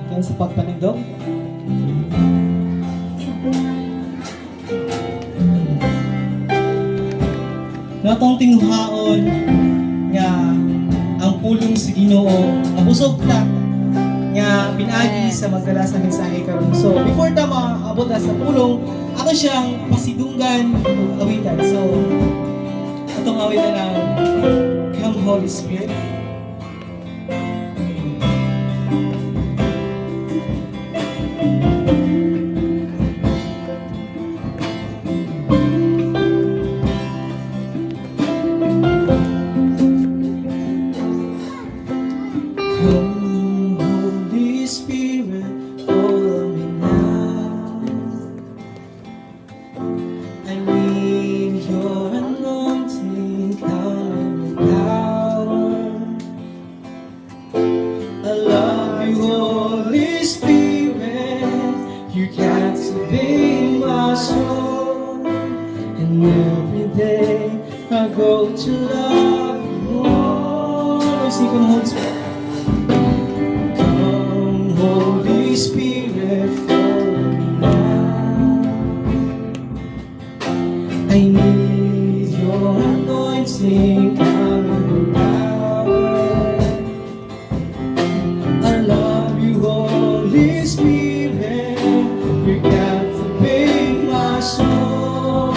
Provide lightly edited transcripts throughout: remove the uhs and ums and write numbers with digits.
yan sa pagpanindog. Natong tinguhaon nga ang pulong sa Ginoo abusog ta nga pinagi sa magdala sa mensahe karon. So before ta maabot na sa pulong, ako siyang pasidunggan ug awitan. So atong awitan ang Come Holy Spirit. Come, Holy Spirit, follow me now. I need your anointing, come in power. I love you, Holy Spirit. You captivate my soul, and every day I go to love you more. Sing, come, Holy Spirit. Come, Holy Spirit, follow me now. I need your anointing, come in power. I love you, Holy Spirit. You captivate my soul,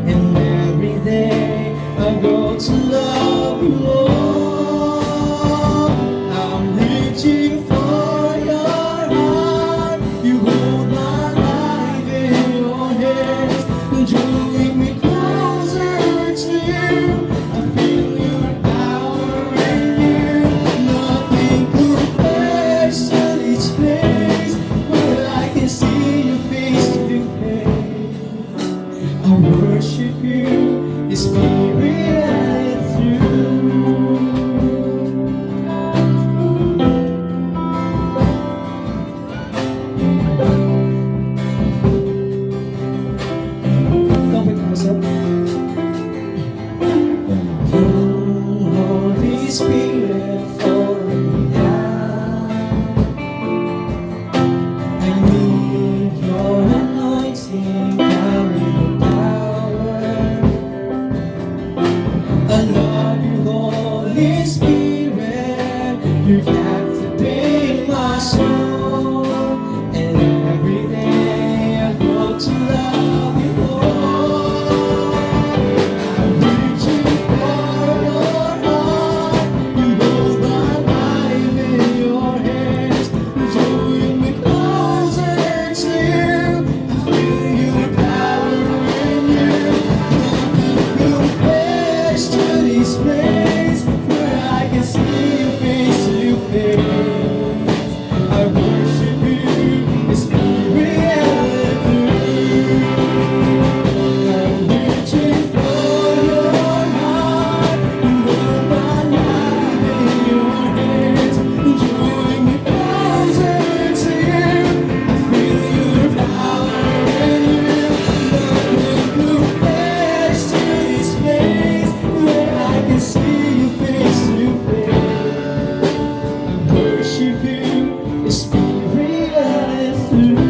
and every day I go to love you more. I'm reaching for your heart. You hold my life in your hands, drawing me closer to you. I feel your power in you. Nothing compares to this place where I can see you face to face. I worship you, the Spirit and through. Kapit mo sa Come, Holy Spirit, follow me now. I need your anointing, come in power. I love you, Holy Spirit. You captivate my soul, and every day I go to love you more. I'm reaching for your heart. You hold my life in your hands, drawing me closer to you. I feel your power in you. Nothing compares to this place where I can see you face to face. I worship you, the Spirit and through. I'm reaching for your heart. You hold my life in your hands, drawing me closer to you. I feel your power in you. Nothing compares to this place where I can see you face to face. I worship you, the Spirit and through.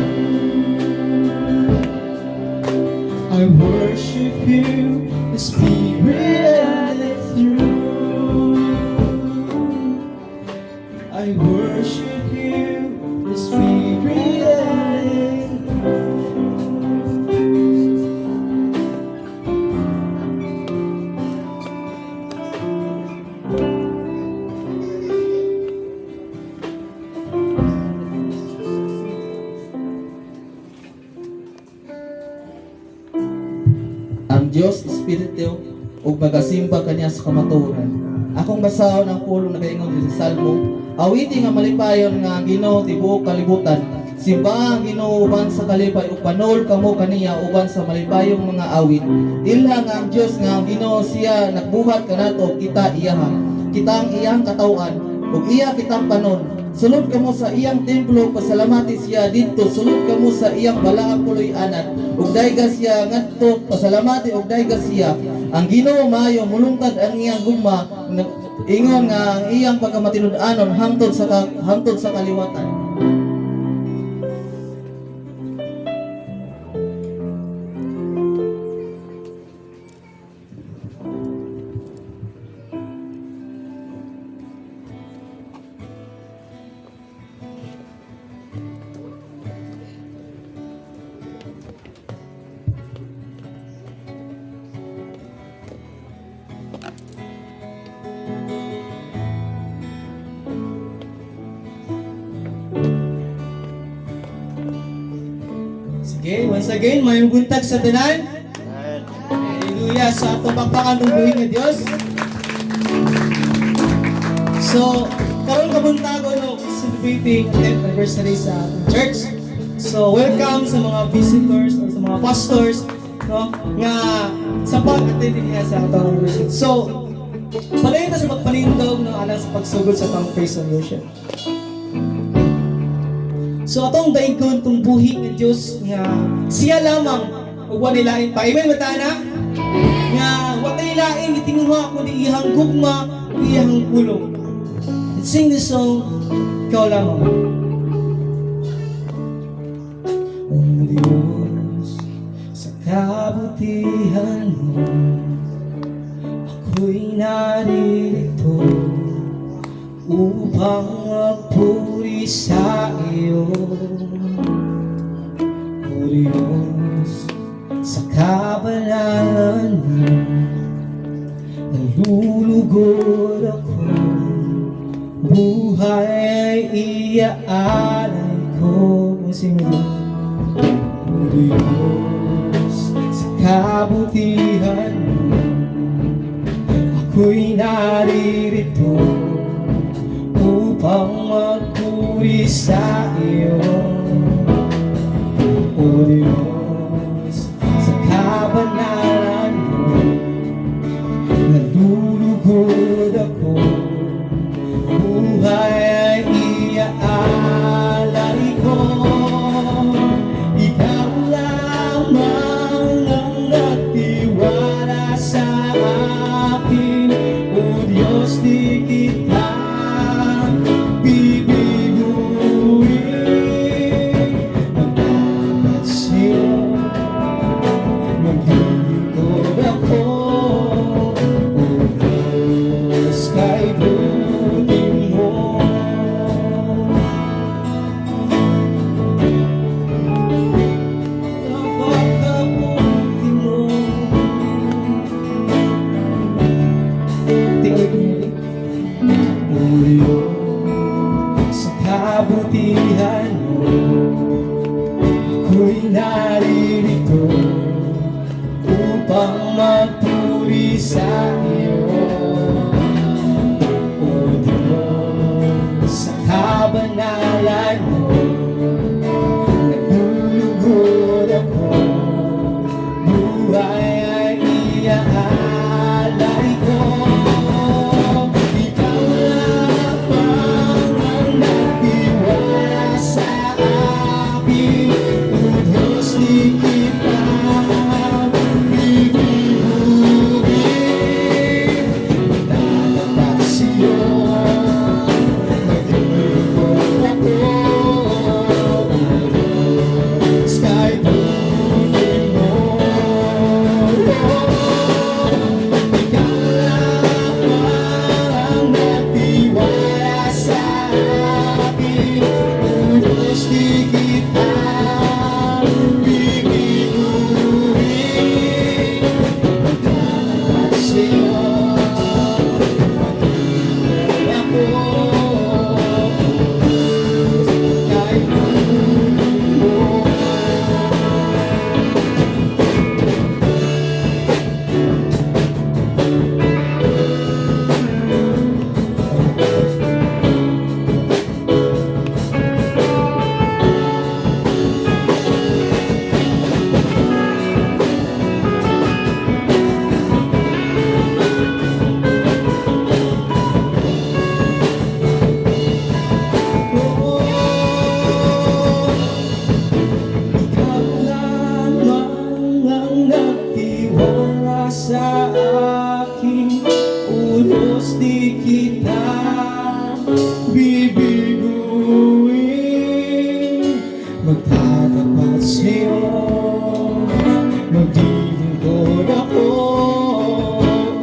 I worship you, the Spirit and through. I worship you, the Spirit and through. Ang Diyos Espiritu ug magasimba kaniya sa kamatuoran. Akong basahon ang pulong nakaingon sa Salmo. Awiti nga malipayon nga ang Ginoo tibuok kalibutan. Simba ang Ginoo uban sa kalipay ug panul kamo kaniya uban sa malipayong mga awit. Ilha nga ang Dios nga ang Ginoo siya nagbuhat kanato kita iyaha. Kita ang iyang katawan ug iya kitang panon. Sulod kamo sa iyang templo, pasalamati siya dito. Sulod kamo sa iyang balaang puloy-anan, ug dayga siya ngadto, pasalamati ug dayga siya. Ang Ginoo maayo mulungtad ang iyang gugma, ingon nga ang iyang pagkamatinud-anon hangtod sa kaliwatan. Okay, once again, may buntag sa tanan. Hallelujah, sa atong pakpakan ng buhay nga Diyos. So, karon kabuntago no, celebrating 10th anniversary sa ating church. So, welcome sa mga visitors o sa mga pastors no, nga sa pag-attend niya sa atong anniversary. So, palayon na sa pagpanindog no, alang sa pagsugod sa atong praise and worship. So atong daingon tong buhi ng Dios nga siya lamang ug wa nilain pa. Amen matana? Nga wa tay lain gitinguha kundi iyang gugma, ug iyang pulong. Let's sing this song, ikaw lamang. O Diyos, sa kabutihan mo, ako'y naririto upang magpuri sa iyo. O Diyos, sa kabanalan mo, nalulugod ako, buhay ay iaalay ko. Sino mo? O Diyos, sa kabutihan mo, ako'y naririto upang magpuri sa iyo. O Diyos, sa kabanalan mo, nalulugod ako, buhay ay iaalay ko. Ikaw lamang ang nagtiwala sa akin. O Diyos, di kita sa kabutihan mo, ako'y naririto upang magpuri sa iyo. O Diyos, sa kabanalan mo, nalulugod ako, buhay ay iaalay ko. Magtatapat sa'yo, maglilingkod ako.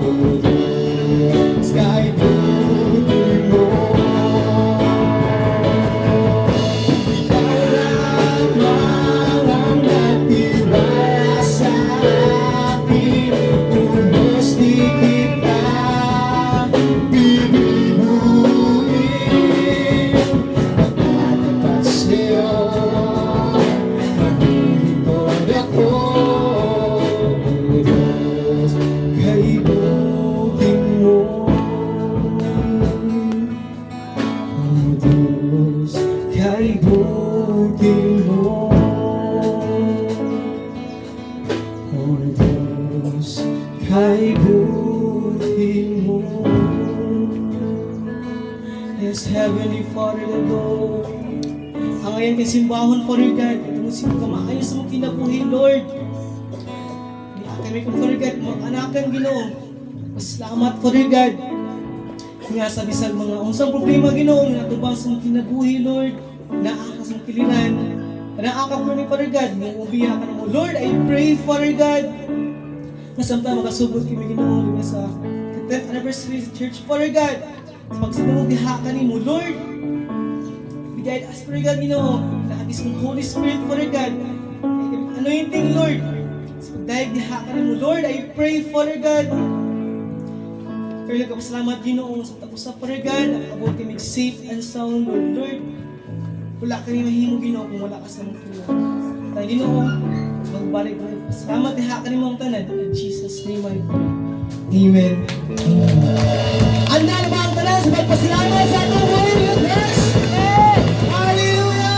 O Diyos, kahit buhay mo, ikaw lamang ang nagtiwala sa akin. O Diyos, di kita bibiruin. Magtatapat sa'yo, maglilingkod buti mo. Oh Diyos, kay buti mo. Yes, Heavenly Father, the Lord. Ang ayan kay simbahon, Father God. Ito mo sino ka maayos mo kinabuhi, Lord. Kami kung Father God, mga anakan Ginoo. Salamat, Father God. Nga sa bisag mga unsang problema, Ginoo, nga tubang sa mga kinabuhi, Lord. Naakas mong kiliran. Naakap mo ni Father God. Nung ubiya ka na mo, Lord, I pray, Father God. Nasamta makasubot kami, Ginoo, sa 10th anniversary sa church, Father God. Sa pagsinunod diha ka ni mo, Lord. Bigay us, Father God, Ginoo. Naagis mong Holy Spirit, Father God. Anointing, Lord. Dahil diha ka mo, Lord, I pray, Father God. Pero nagkapasalamat Ginoo sa tapos sa Father God, nakakabot kami safe and sound, Lord. Wala kami mahimo Ginoo kung wala ka sa mga tulong. Tayo Ginoo, magbalik mo. Salamat diha ka ni mong tanan. In Jesus' name I pray. Amen. Anda na ba ang tanan sa pagpasalamat sa atong Lord and Christ? Hallelujah!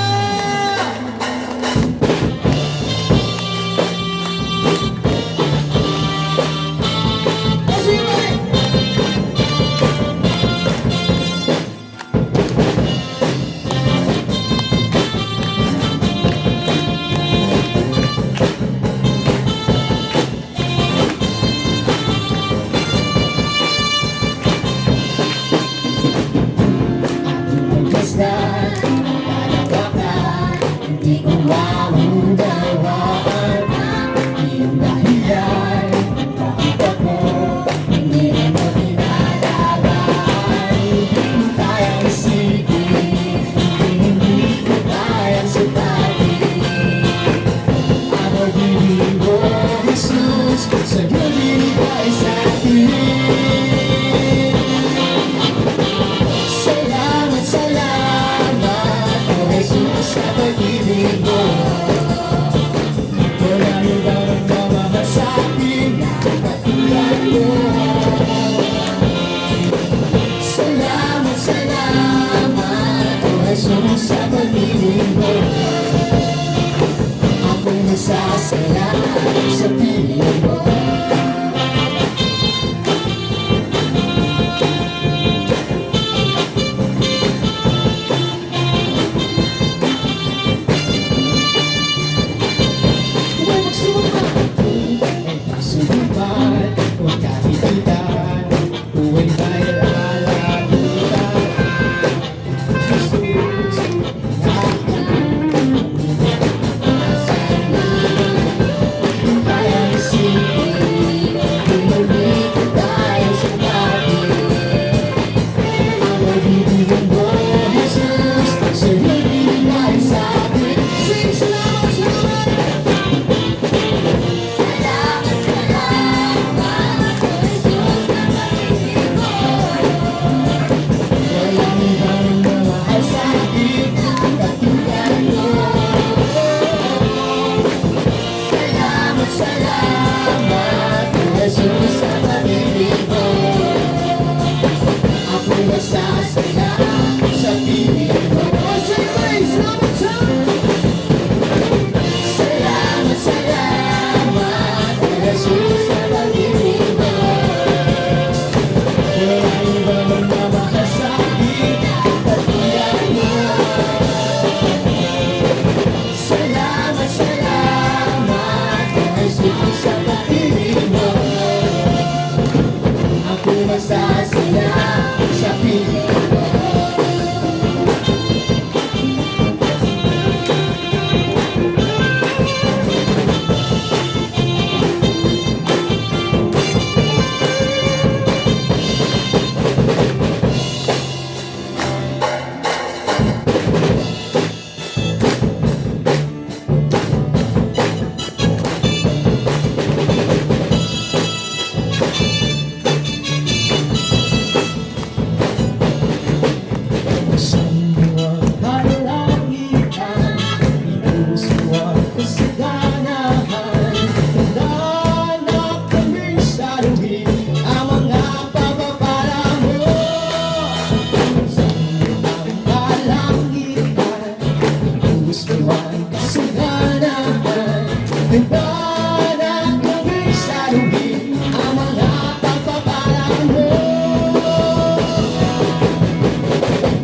gusto ang kasalanan. Nagbanak kami sa lubi ang mga pagpapala mo.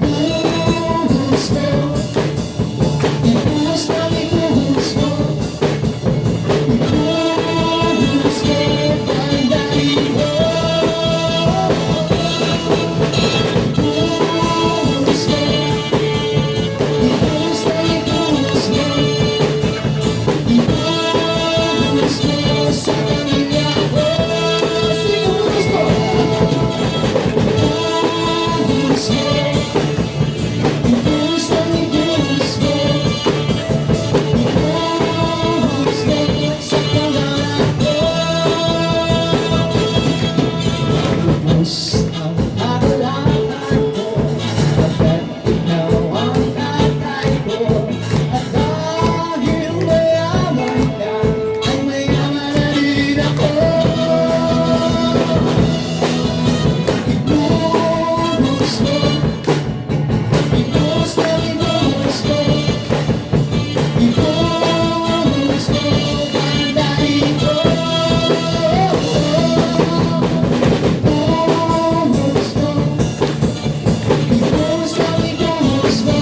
Ibuhos mo, ibuhos mo, ibuhos mo. Ibuhos mo, pandahin mo. Ibuhos mo, ibuhos mo, ibuhos mo. Ibuhos mo sa pamilya ko. Ibuhos mo, ibuhos mo. Ibuhos mo, ibuhos mo. Ibuhos mo sa pangarap ko. Lubos ang halalan ko, pagkat ikaw ang tatay ko. At dahil mayaman ka, ay mayaman na rin ako. Ibuhos mo, ibuhos mo, ibuhos mo. Ibuhos mo, pandahin ko. Ibuhos mo, ibuhos mo, ibuhos mo.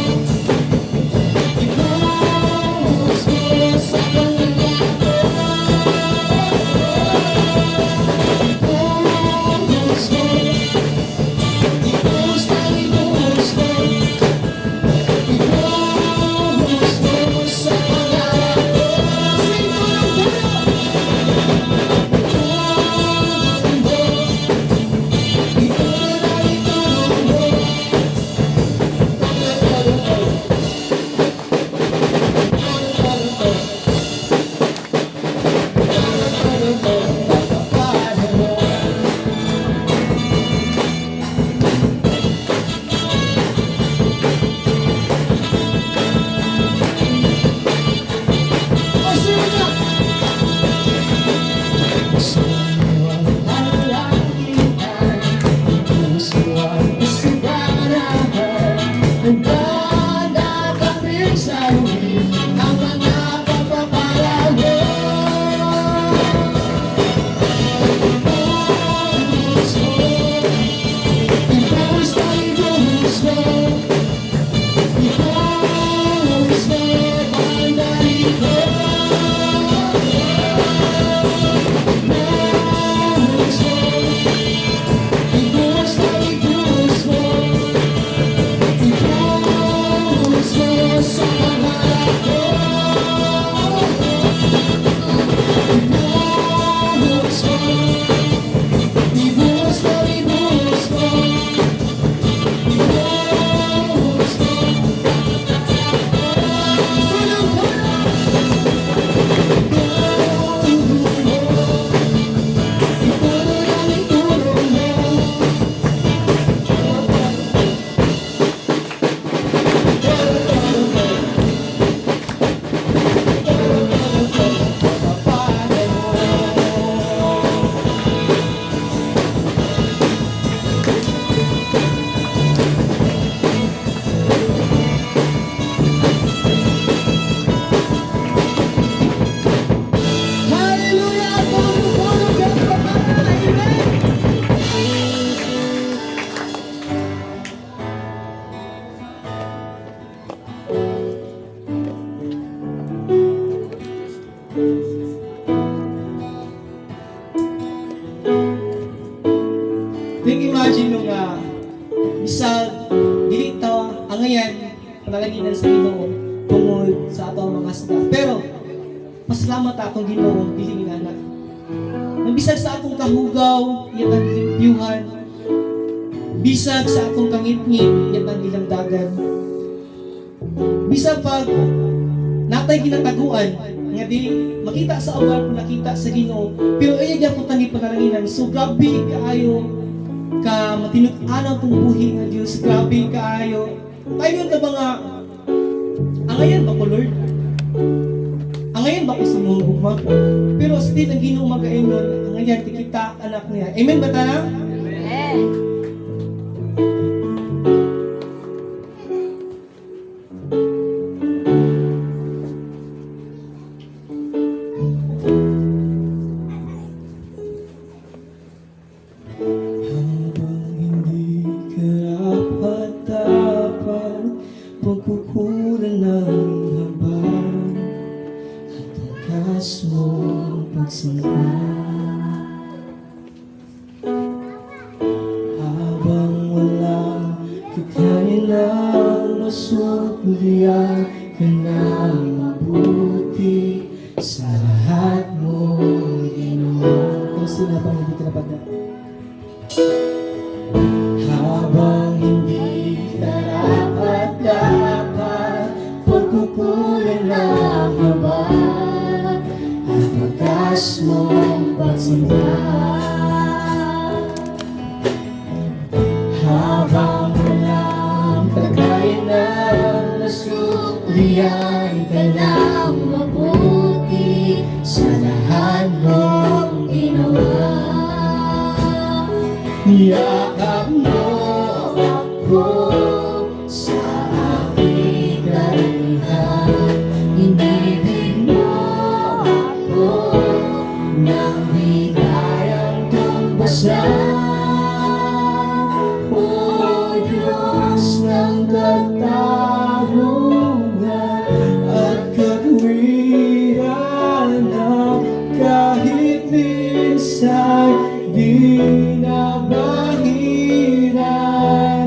Ibuhos mo sa pamilya ko. Ibuhos mo, ibuhos mo, ibuhos mo. Ibuhos mo sa pangarap ko. Sing tulong-tulong. Itulong mo, itulong mo. Ang mga pagpapala mo. Ibuhos mo, ibuhos mo, ibuhos mo. Ibuhos mo, pandahin ko. Ibuhos mo, ibuhos mo, ibuhos mo. Ibuhos mo sa pangarap ko. Ibuhos mo, ibuhos mo, ibuhos mo. Ibuhos mo. Hallelujah! Tulong-tulong ka pa ba? Amen! Think imagine nung bisag dilito ang ngayon panalaginan sa Ginoo tungod sa atong mga sida. Pero pasalamat atong Ginoo dili inana. Nang bisag sa atong kahugaw, iyang ang limpyuhan. Bisag sa atong kangit-ngit, iyang ang ilang dagan. Bisag pag natay ginataguan nga di makita sa awal kung nakita sa Ginoo, pero iya gyapon tangi panalanginan. So grabe kaayo ka matinud-anaw tong buhi nga Dios, grabe kaayo. Tayo nga mga angayan ba ko Lord? Angayan ba ko sa mga gugma? Pero still ang Ginoo magaingon, angayan ti kita anak niya. Amen ba ta na? Amen. magsinta. Habang walang kakailang masukulian ka ng mabuti sa lahat mong ginawa. Kung sinabang hindi ka napadaan. Habang hindi karapat-dapat, pagkukulang ng habag at wagas mong pagsinta. Habang walang kakayanan, nasulian ka ng mabuti sa lahat mong ginawa. Yakap mo ako sa aking karamihan, inibig mo ako nang di kayang tumbasan. O Diyos ng katarungan at katwiran na kahit minsan di nabahiran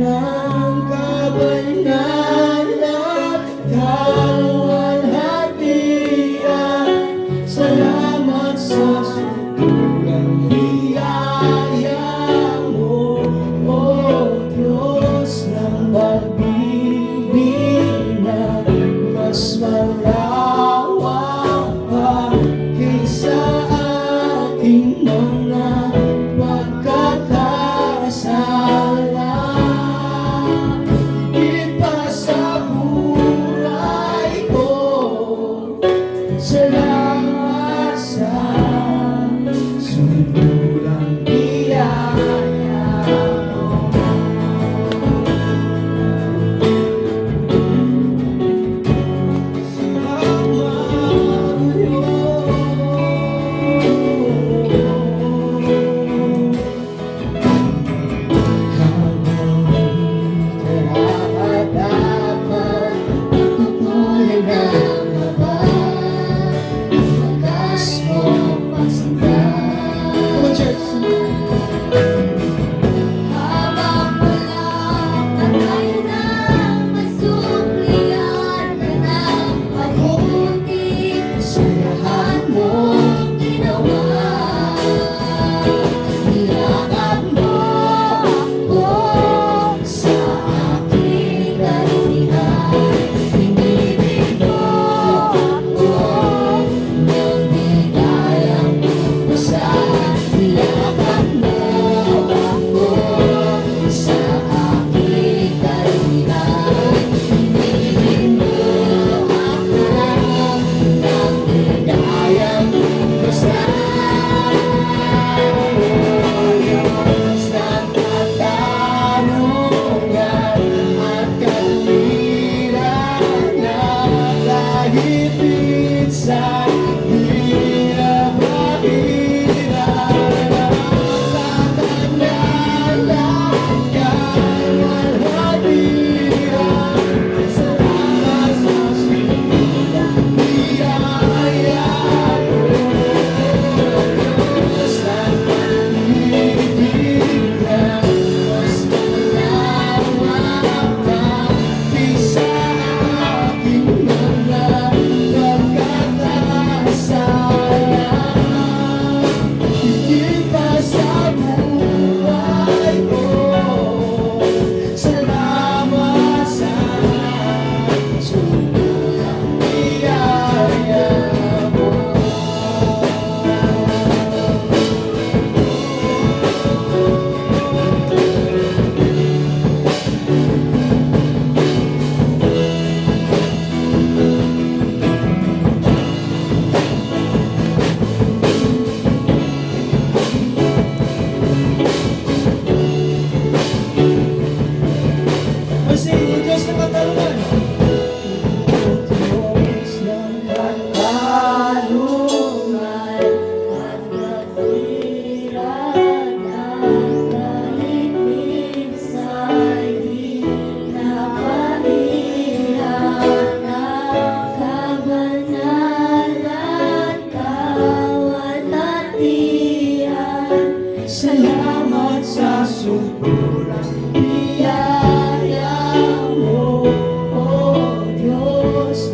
ang kabanal at kaluwalhatian. Salamat sa sutulang biyaya mo, O Diyos ng pag-ibig na mas malawak pa kaysa aking mga pagkakasala. Ipasa buhay ko, salamat sa sutulang biyaya mo. Salamat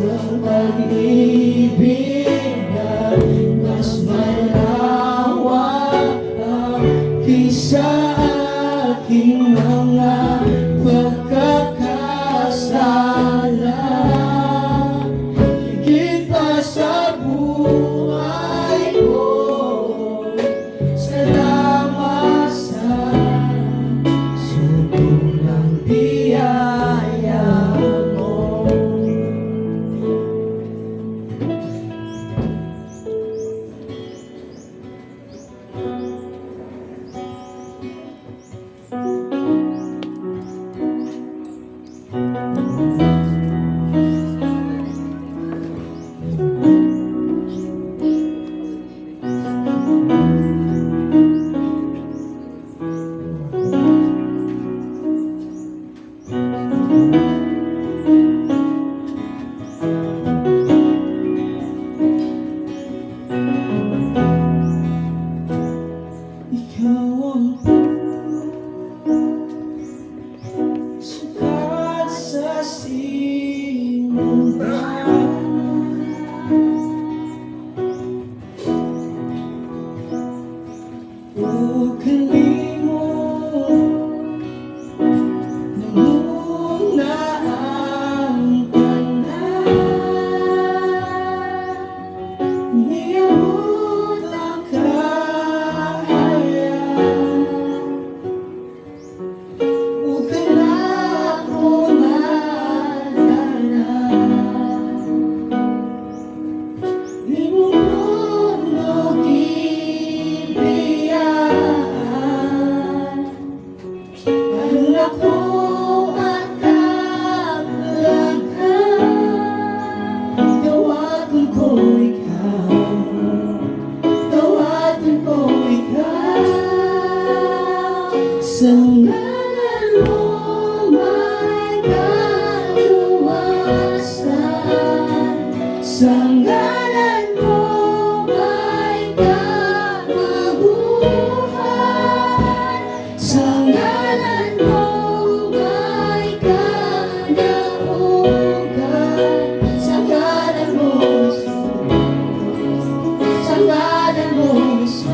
ng pag-ibig na mas malawak kaysa aking mga pagkakasala. Higit pa sa buhay ko, salamat sa sobrang biyaya mo. Ikaw ang sukat sa simbahan. O kalimot na muna ang tanan. Niyabot ang kaharian. Huwag ka na akong alala. Di mo puno kibiyan. Ang ako at kaplagan. Tawagan ko ikaw. Tawagan ko ikaw. Sa ngalan mo may kaluwasan. Sa ngalan mo may kamabuhan. Sa ngalan mo may kadaugan. Sa ngalan mo, Jesus. Sa ngalan mo, Jesus.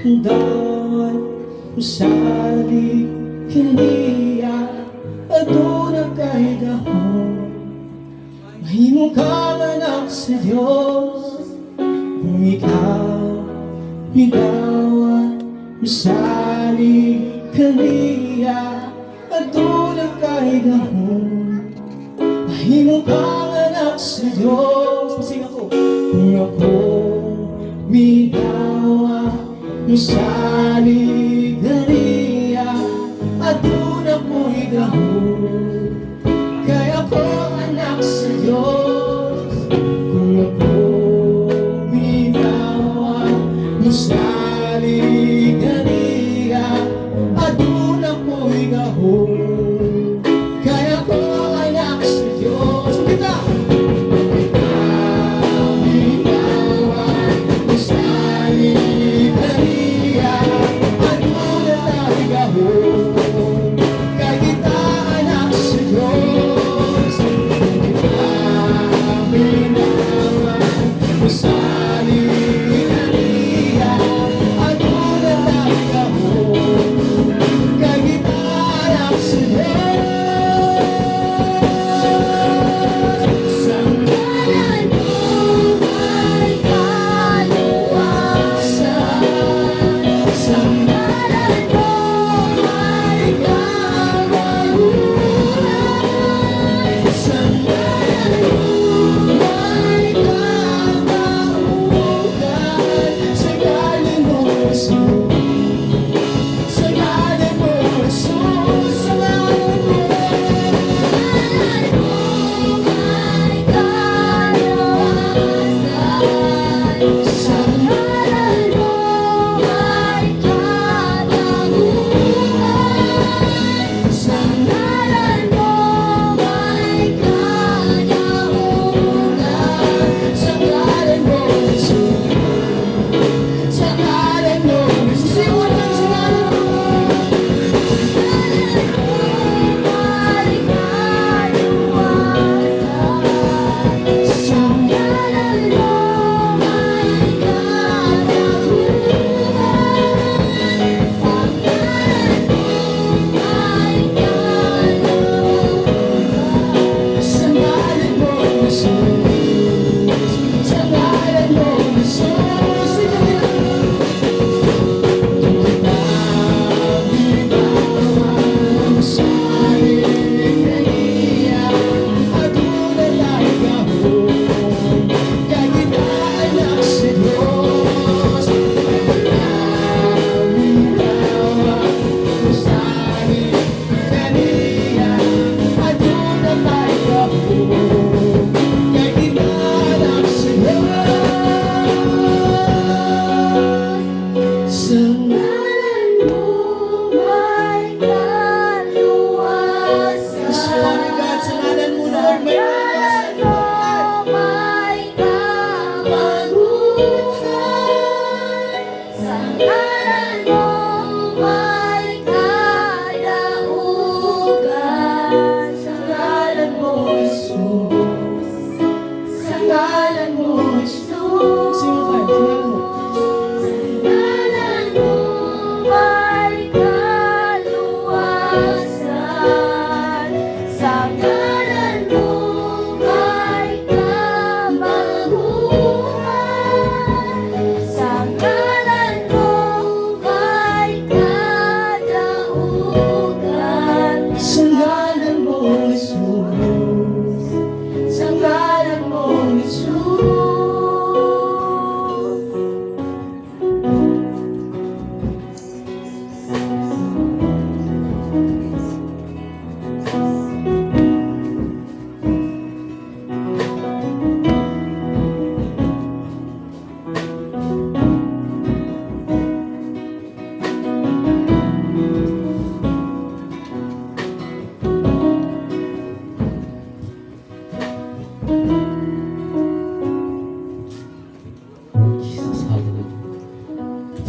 ang dawat usali kaniya aduna kay gahon mahimo kang anak sa Diyos kung ikaw midawat usali kaniya aduna kay gahon mahimo kang anak sa Diyos pasing ako kung ako midawa musali ganiya aduna ko'y gahon kaya ako anak sa Diyos kung ako midawa musali ganiya aduna ko'y gahon kaya ako anak sa Diyos kita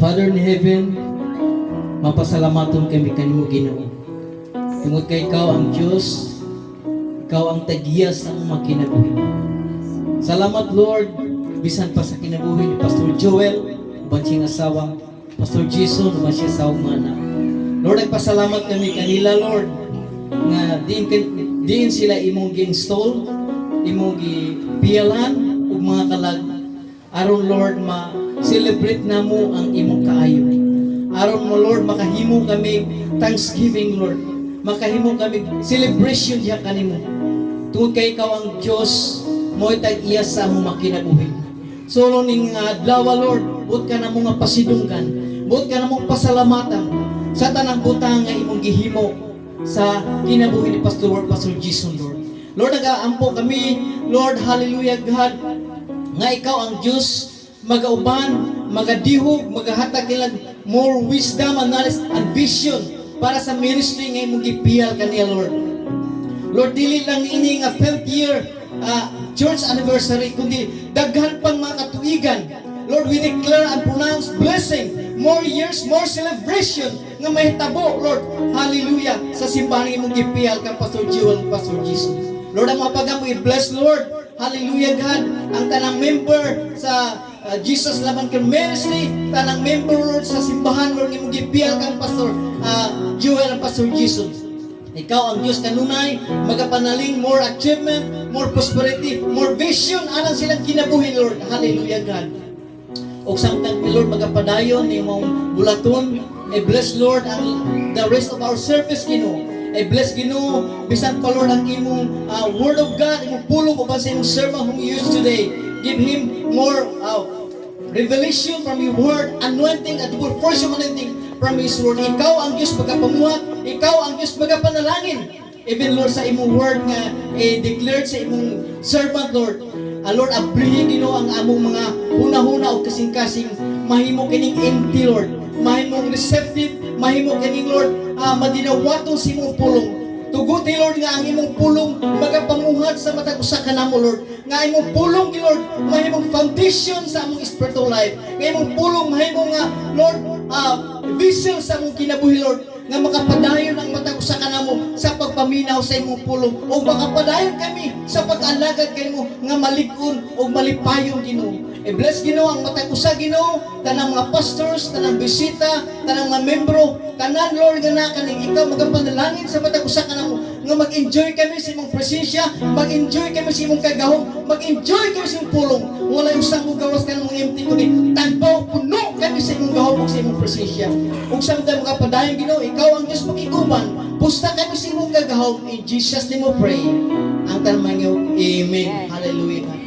Father in heaven, mapasalamaton kami kanimo Ginoo. Tungod kay ikaw ang Diyos, ikaw ang tagiya sa among kinabuhi. Salamat Lord, bisan pa sa kinabuhi ni Pastor Joel, uban siyang asawa, Pastor Jason, uban siya sa umana. Lord, nagpasalamat kami kanila, Lord, nga diin sila imong gi-install, imong gipiyalan, ug mga kalag, aron Lord, ma-celebrate na mo ang imong kaayo. Aron mo, Lord, makahimo kami thanksgiving, Lord. Makahimo kami celebration diha kanimo. Tungod kay ikaw ang Dios, mo itag iya sa mo makinabuhi. So ning adlaw, Lord, buot ka na mo nga pasidunggan, buot ka na mo pasalamatan sa tanang butang nga imong gihimo sa kinabuhi ni Pastor Jason, Lord. Lord, nagaampo kami, Lord, hallelujah, God, nga ikaw ang Diyos, magauban, magadihog, magahatag ilang more wisdom and knowledge and vision para sa ministry nga imong gipiyal kaniya, Lord. Lord, dili lang ini nga 5th year church anniversary, kundi daghan pang mga katuigan. Lord, we declare and pronounce blessing, more years, more celebration nga mahitabo, Lord, hallelujah, sa simbahan nga imong gipiyal kang Pastor Jewel, Pastor Jesus. Lord, ang mga pagamo i-bless, Lord, hallelujah, God, ang tanang member sa Jesus Laban Kang Ministry, tanang member, Lord, sa simbahan, Lord, imong gipiyal kang Pastor Jewel and Pastor Jesus. Ikaw ang Diyos kanunay, magapanaling more achievement, more prosperity, more vision, anang silang kinabuhi, Lord. Hallelujah, God. O samtang Lord, magapadayon ni mong bulaton, bless, Lord, ang the rest of our service, Ginoo. Bless, Ginoo, bisan pa, Lord, ang imong word of God, imong pulong uban sa imong sermon whom you use today. Give him more revelation from your word, anointing, at full force of anointing from His word. Ikaw ang Diyos magapamuhat, ikaw ang Diyos magapanalangin. Even, Lord, sa imong word nga declared sa imong servant, Lord. Lord, abrihin Ginoo ang among mga huna-huna o kasing-kasing, mahimo kining empty, Lord. Mahimo receptive, mahimo kining, Lord, madinawatong sa imong pulong. Tuguti, Lord, nga ang imong pulong magapamuhat sa matag usa ka namo, Lord. Nga imong pulong, Lord, mahimong foundation sa among spiritual life. Nga imong pulong mahimo nga, Lord, vessel sa among kinabuhi, Lord, nga makapadayon ang matag usa ka namo sa pagpaminaw sa imong pulong, o makapadayon kami sa pag-alagad kanimo nga malig-on o malipayon, Ginoo. Bless, Ginoo, ang matag usa, Ginoo, tanang mga pastors, tanang bisita, tanang mga membro, tanan, Lord, nga na kaning ikaw magapanalangin sa matag usa ka namo nga mag-enjoy kami sa imong presensya, mag-enjoy kami sa imong kagahom, mag-enjoy kami sa imong pulong. Wala yung sang gawas ka ng mga empty, kundi tagbaw, puno kami sa imong gahom ug sa imong presensya. Ug samtang makapadayon, Ginoo, ikaw ang Diyos makiguban, pusta kami sa imong kagahom. In Jesus' name we pray. Ang tanang Amen. Hallelujah.